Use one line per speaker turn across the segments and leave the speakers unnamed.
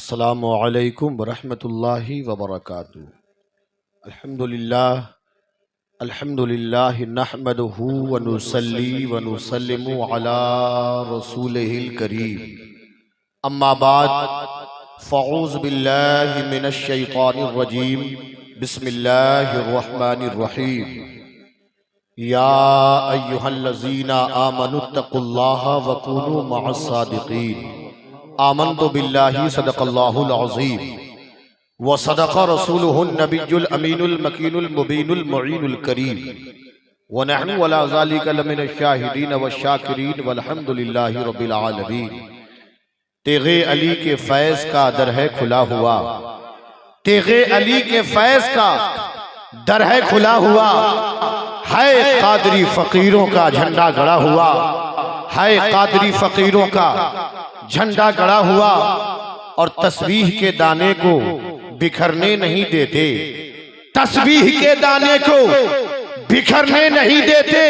अस्सलामु अलैकुम वरहमतुल्लाहि वबरकातुहू। अल्हम्दुलिल्लाह नहमदुहू व नुसल्ली व नुसल्लिमु अला रसूलिहिल करीम। अम्मा बाद फ़अऊज़ु बिल्लाहि मिनश शैतानिर रजीम। बिस्मिल्लाहिर रहमानिर रहीम। या अय्युहल्लज़ीना आमनुत्तक़ुल्लाहा व कूनू मअस्सादिक़ीन। आमन्तु बिल्लाहि सदक़ल्लाहुल अज़ीम व सदक़ रसूलुहुन नबियुल अमीनुल मकीनुल मुबीनुल मुईनुल करीम व नहनु अला ज़ालिका लमिनश शाहिदीन व शाकिरीन वल्हम्दुलिल्लाहि रब्बिल आलमीन। तेग़े अली के फैज़ का दर है खुला हुआ, तेग़े अली के फैज़ का दर है खुला हुआ। है कादरी फ़कीरों का झंडा गड़ा हुआ, है कादरी फ़कीरों का झंडा गड़ा हुआ। और तस्बीह के दाने को बिखरने नहीं देते, तस्बीह के दाने को बिखरने नहीं देते।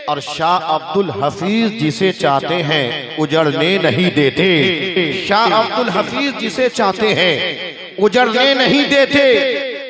और शाह अब्दुल हफीज जिसे चाहते हैं उजड़ने नहीं देते, शाह अब्दुल हफीज जिसे चाहते हैं उजड़ने नहीं देते।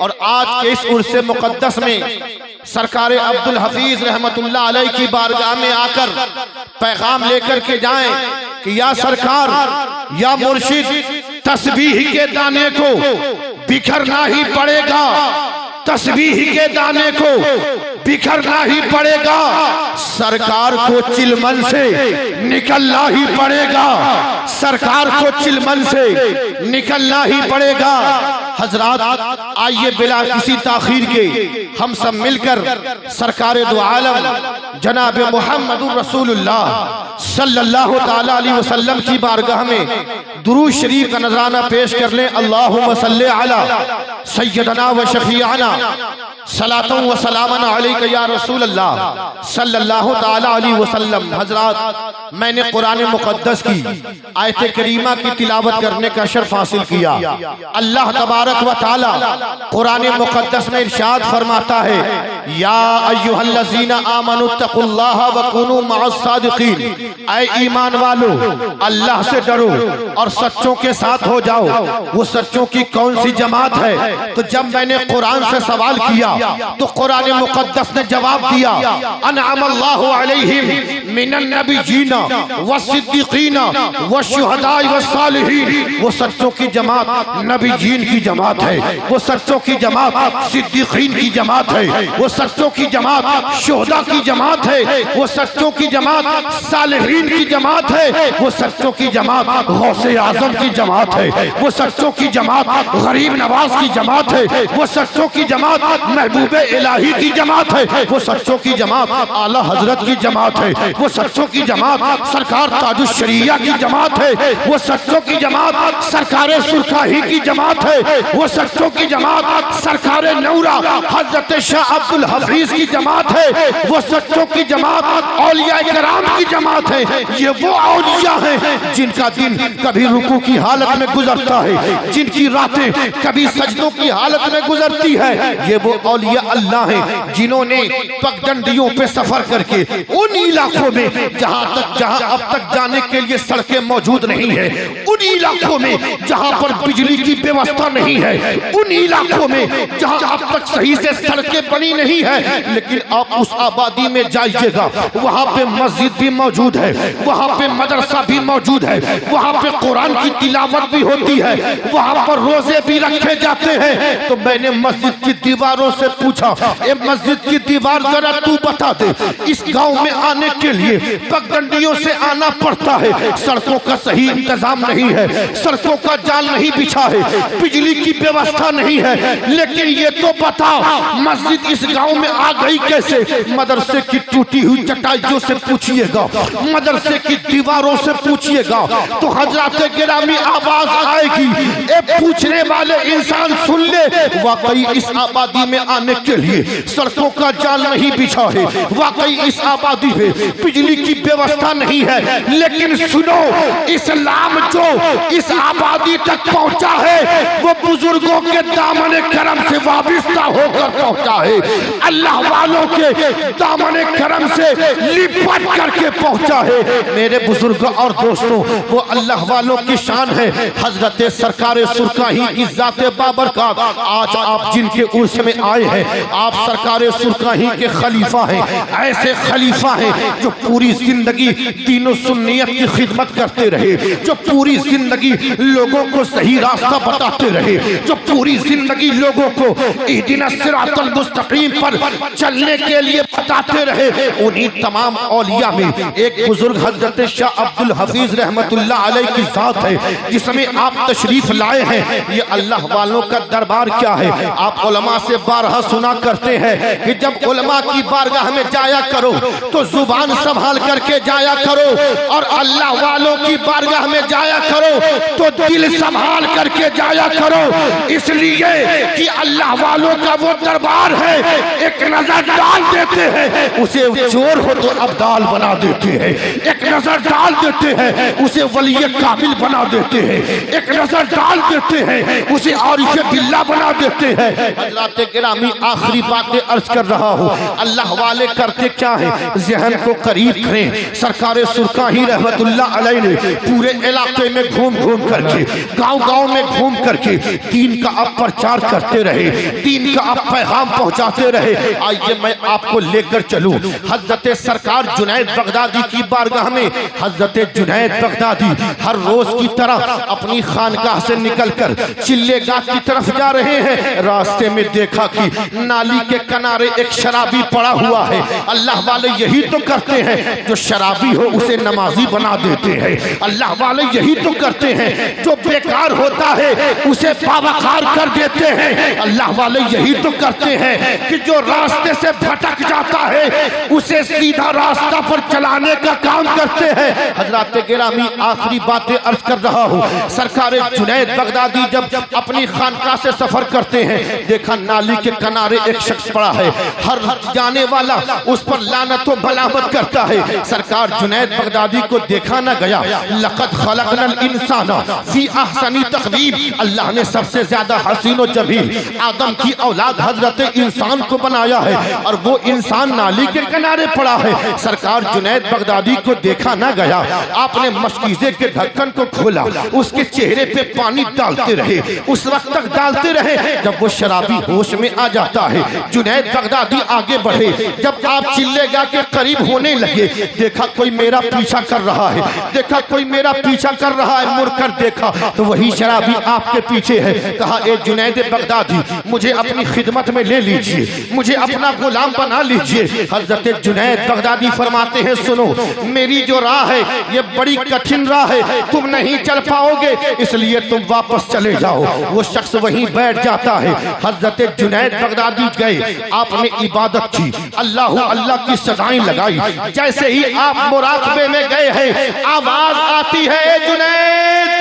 और आज के इस उर्से मुक़द्दस में सरकार अब्दुल हफीज रहमतुल्लाह अलैह की बारगाह में आकर पैगाम लेकर के जाएं कि या सरकार, या मुर्शिद, तस्बीह के दाने को बिखरना ही पड़ेगा, तस्बीह के दाने को बिखरना ही पड़ेगा। सरकार को चिलमन से निकलना ही पड़ेगा, सरकार को चिलमन से निकलना ही पड़ेगा। हजरात, आइए बिला किसी ताखीर के हम सब मिलकर सरकार दो आलम जनाब मुहम्मदुर रसूलुल्लाह सल्लल्लाहु ताला अलैहि वसल्लम की बारगाह में दुरूद शरीफ का नजराना पेश कर लें। अल्लाहुम्मा सल्ली अला सय्यदना व शफीअना सलातुन व सलामन अलैका या रसूल अल्लाह सल्लल्लाहु ताला अलैहि वसल्लम। हजरात, मैंने कुरान मुक़द्दस की आयत करीमा की तिलावत करने का शर्फ हासिल किया। अल्लाह तबारक व ताला कुरान मुक़द्दस में इरशाद फरमाता है, या अय्युहल्लज़ीना आमनुत्तक़ुल्लाहा व कूनू मअस्सादिक़ीन। ऐ ईमान वालो, अल्लाह से डरो और सच्चों के साथ हो जाओ। वो सच्चों की कौन सी जमात है? तो जब मैंने कुरान से सवाल किया तो कुरान मुक़द्दस ने जवाब दिया, अनअमल्लाहु अलैहिम मिनन नबिय्यीन वस्सिद्दीक़ीन वश्शुहदाई वस्सालिहीन। वो सच्चों की जमात नबिय्यीन की जमात है, वो सच्चों की जमात सिद्दीक़ीन की जमात है, वो सच्चों की जमात शुहदा की जमात है, वो सच्चों की जमात सालिहीन की जमात है, वो सच्चों की जमात गौसे आज़म की जमात है, वो सच्चों की जमात गरीब नवाज की जमात है, वो सच्चों की जमात महबूबे इलाही की जमात है, वो सच्चों की जमात आला हजरत की जमात है, वो सच्चों की जमात सरकार ताजुश शरिया की जमात है, वो सच्चों की जमात सरकार सुरखाही की जमात है, वो सच्चों की जमात सरकार नूरा हजरत शाह अब्दुल हफीज की जमात है, वो सच्चों की जमात औलिया किराम की जमात है। ये वो औलिया हैं जिनका दिन कभी रुकू की हालत में गुजरता है, जिनकी रातें कभी सजदों की हालत में गुजरती है। ये वो औलिया अल्लाह हैं जिन्होंने पगडंडियों पे सफर करके उन इलाकों में जहां अब तक जाने के लिए सड़कें मौजूद नहीं है, उन इलाकों में जहां पर बिजली की व्यवस्था नहीं है, उन इलाकों में जहां अब तक सही से सड़कें बनी नहीं है, लेकिन आप उस आबादी में जाइएगा, वहां पे मस्जिद भी मौजूद है, वहां पे मदरसा भी मौजूद है, वहां पे कुरान की तिलावत भी होती है, वहां पर रोजे भी रखे जाते हैं। तो मैंने मस्जिद की दीवारों से पूछा, ए मस्जिद की दीवार जरा तू बता दे, इस गांव में आने के लिए पगडंडियों से आना पड़ता है, सड़कों का सही इंतजाम नहीं है, सड़कों का जाल नहीं बिछा है, बिजली की व्यवस्था नहीं है, लेकिन ये तो बताओ मस्जिद इस गांव में आ गई कैसे? मदरसे की टूटी हुई चटाइयों से पूछिएगा, मदरसे की दीवारों से पूछिएगा, तो हजरत गिरामी आवाज आएगी, ए पूछने वाले इंसान सुन ले, वाकई इस आबादी में आने के लिए सड़कों का जाल नहीं बिछा है, वाकई इस आबादी में बिजली की व्यवस्था नहीं है, लेकिन सुनो, इस्लाम जो इस आबादी तक पहुंचा है वो बुजुर्गों के दामन करम से वाबिस्ता होकर पहुंचा है, अल्लाह वालों के दामन करम से लिपट करके पहुंचा है। मेरे बुजुर्गों और दोस्तों, वो अल्लाह वालों की शान है हजरत सरकार सुरकाही की जाते बाबरकत। आज आप जिनके उर्स में आए हैं, आप सरकार सुरकाही के खलीफा हैं। ऐसे खलीफा हैं जो पूरी जिंदगी दीनो सुन्नियत की खिदमत करते रहे, जो पूरी जिंदगी लोगों को सही रास्ता बताते रहे, जो पूरी जिंदगी लोगों को इहदिना सिरातल मुस्तकीम पर चलने के लिए बताते रहे। उन्हीं तमाम औलिया में एक बुजुर्ग हजरत शाह अब्दुल हफीज रहमतुल्लाह अलैह की जात है, जिसमें आप तशरीफ लाए हैं। ये अल्लाह वालों का दरबार क्या है, आप उलमा से बारहा सुना करते हैं कि जब उलमा की बारगाह में जाया करो तो जुबान संभाल करके जाया करो, और अल्लाह वालों की बारगाह में जाया करो तो दिल संभाल करके जाया करो, इसलिए कि अल्लाह वालों का वो दरबार है। एक नजर डाल देते हैं, उसे चोर हो तो अब्दाल बना देते हैं। एक नजर डाल देते हैं, उसे वली काबिल बना देते हैं। एक नजर डाल देते हैं, उसे आरिफ बिल्लाह बना देते हैं। हज़रात गिरामी, आखिरी बातें अर्ज कर रहा हूँ। अल्लाह वाले करते क्या है, ज़हन को करीब करें। सरकार सुरकाही रहमतुल्लाह अलैह ने पूरे इलाके में घूम घूम करके, गांव-गांव में घूम करके दीन का अब प्रचार करते रहे, दीन का अब पैगाम पहुंचाते रहे। आइए मैं आपको लेकर चलूं हजरत सरकार जुनैद बगदादी की बारगाह में। हजरत जुनैद बगदादी हर रोज की तरह अपनी खानकाह से निकलकर चिल्लेगाह की तरफ जा रहे हैं। रास्ते में देखा कि नाली के किनारे एक शराबी पड़ा हुआ है। अल्लाह वाले यही तो करते हैं, जो शराबी हो उसे नमाजी बना देते हैं। अल्लाह वाले यही तो करते हैं, जो बेकार होता है उसे बावकार कर देते हैं। अल्लाह वाले यही तो करते हैं कि जो रास्ते से भटक जाता है उसे सीधा रास्ता पर चलाने का काम करते हैं। हजरात गिरामी, आखिरी बातें अर्ज कर रहा हूँ। सरकार जुनैद बगदादी जब अपनी खानकाह से सफर करते हैं, देखा नाली के किनारे एक शख्स पड़ा है। हर जाने वाला उस पर लानत व मलामत करता है। सरकार जुनैद बगदादी को देखा ना गया। लक़द खलक़नल इंसाना फी अहसनी तक़वीम, अल्लाह ने सबसे ज्यादा हसीन व जमील आदम की औलाद हजरत इंसान को बनाया है, और वो इंसान नाली के किनारे पड़ा है। सरकार जुनैद बगदादी को देखा ना गया। आपने मशकीज़े के ढक्कन को खोला, उसके चेहरे पे पानी डालते रहे, उस वक्त तक डालते रहे जब वो शराबी होश में आ जाता है। जुनैद बगदादी आगे बढ़े। जब आप चिल्लेगाह के करीब होने लगे, देखा कोई मेरा पीछा कर रहा है, देखा कोई मेरा पीछा कर रहा है। मुड़कर देखा तो वही शराबी आपके पीछे है। कहा, ए जुनैद बगदादी, मुझे अपनी खिदमत में ले लीजिए, मुझे अपना गुलाम बना लीजिए। हजरत जुनैद बगदादी फरमाते हैं, सुनो, मेरी जो राह है ये बड़ी कठिन राह है, तुम नहीं चल पाओगे, इसलिए तुम वापस चले जाओ। वो शख्स वहीं बैठ जाता है। हजरत जुनैद बगदादी गए, आपने इबादत की, अल्लाह अल्लाह की सदाएं लगाई। जैसे ही आप मुराकबे में गए हैं, आवाज आती है, ए जुनैद,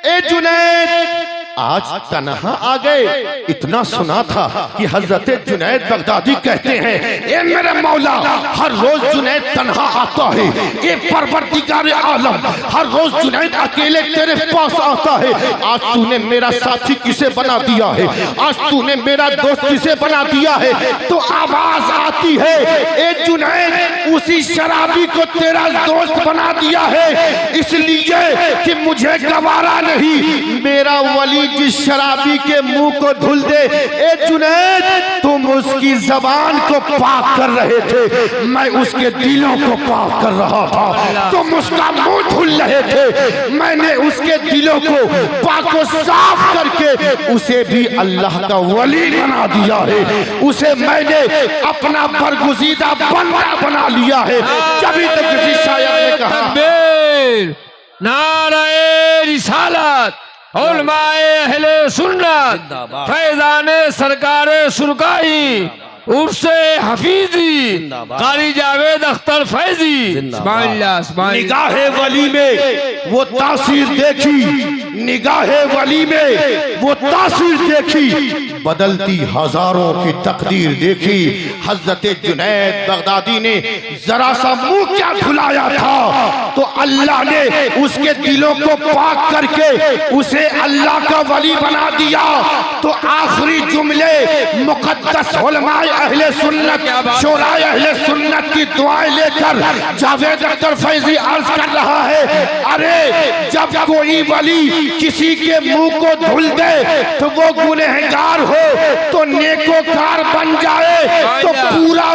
ए जुनैद, आज तन्हा आ गए। इतना सुना था कि हजरत जुनैद बगदादी कहते हैं, ए मेरे मौला, हर रोज जुनैद तन्हा आता है। ए परवरदिगार आलम, हर रोज जुनैद अकेले तेरे पास आता है। आज तूने मेरा साथी किसे बना दिया है, आज तूने मेरा दोस्त किसे बना दिया है। तो आवाज आती है, ए जुनैद, उसी शराबी को तेरा दोस्त बना दिया है, इसलिए कि मुझे गवारा नहीं मेरा वली जिस शराबी के मुंह को धुल दे। ए जुनैद, तुम उसकी जबान को पाक कर रहे थे, मैं उसके दिलों को पाक कर रहा था। तुम उसका मुंह धुल रहे थे, मैंने उसके दिलों को पाक व साफ करके उसे भी अल्लाह का वली बना दिया है। उसे मैंने अपना बरगुज़ीदा बंदा बना लिया है। जभी तक किसी शायर ने कहा,
नारे रिसालत, उलमाए अहले सुन्नत, फैज़ाने सरकारे सुरकाही, उर्से हफीजी, कारी जावेद अख्तर फैजी।
निगाहे वली में वो तासीर देखी निगाहे वली में वो तासीर देखी, बदलती हजारों की तकदीर देखी। हजरत जुनैद बगदादी ने जरा सा मुंह क्या धुलाया था तो अल्लाह ने उसके दिलों को पाक करके उसे अल्लाह का वली बना दिया। तो आखिरी जुमले मुकद्दस उलमाए अहले सुन्नत, शोराए अहले सुन्नत की दुआएं लेकर जावेद अख्तर फैजी अर्ज कर रहा है, अरे जब कोई वली किसी के मुंह को धुल दे तो वो गुनहगार हो तो नेकोकार बन जाए। तो पूरा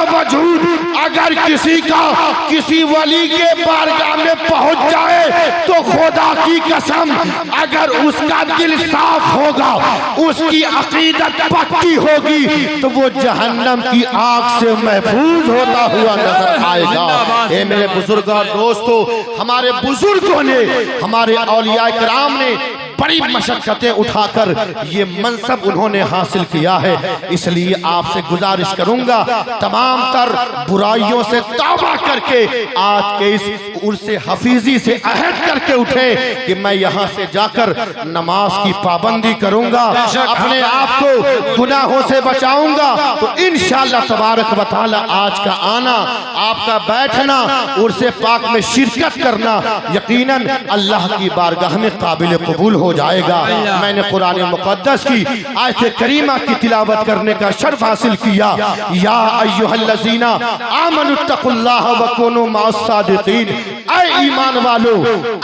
वजूद अगर किसी का किसी वली के बारगाह में पहुंच जाए तो खुदा की कसम अगर उसका दिल साफ होगा, उसकी अकीदत पक्की होगी तो वो जहन्नम की आग से महफूज होता हुआ नजर आएगा। ये मेरे बुजुर्ग और दोस्तों, हमारे बुजुर्गों ने, हमारे औलिया किराम ने बड़ी मशक्कतें उठाकर ये मनसब उन्होंने हासिल किया है। इसलिए आपसे गुजारिश करूंगा तमाम तर बुराइयों से तौबा करके आज के इस उर्से हफीजी से अहद करके उठे कि मैं यहाँ से जाकर नमाज की पाबंदी करूंगा, अपने आप को गुनाहों से बचाऊंगा। तो इंशाअल्लाह तबारक व तआला आज का आना, आपका बैठना, उर्से पाक में शिरकत करना यकीनन अल्लाह की बारगाह में काबिल कबूल हो जाएगा। मैंने कुरान मुक़द्दस की आयत करीमा की तिलावत करने का शर्फ हासिल किया। या अय्युहल्लज़ीना आमनुत्तकुल्लाह व कुनू मअस-सादिक़ीन, ऐ ईमान वालो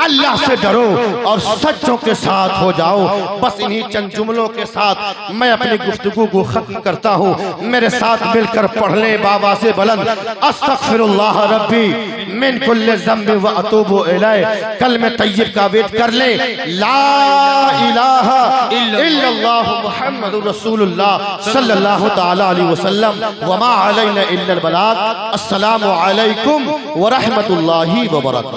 अल्लाह से डरो और सच्चों के साथ हो जाओ। बस इन्हीं चंद जुमलों के साथ मैं अपनी गुफ्तगू को खत्म करता हूँ। मेरे साथ मिलकर पढ़ लें बाबा से बुलंद, अस्तगफिरुल्लाह रब्बी मिन कुल्लि ज़ंबि व अतूबु इलैह। कलमे तय्यब का वेद कर लें, ला इलाहा इल्लल्लाह मुहम्मदुर रसूलुल्लाह सल्लल्लाहु तआला अलैहि वसल्लम व मा अलैना इल्लल बलाग। अस्सलामु अलैकुम व रहमतुल्लाहि व बरकातहू।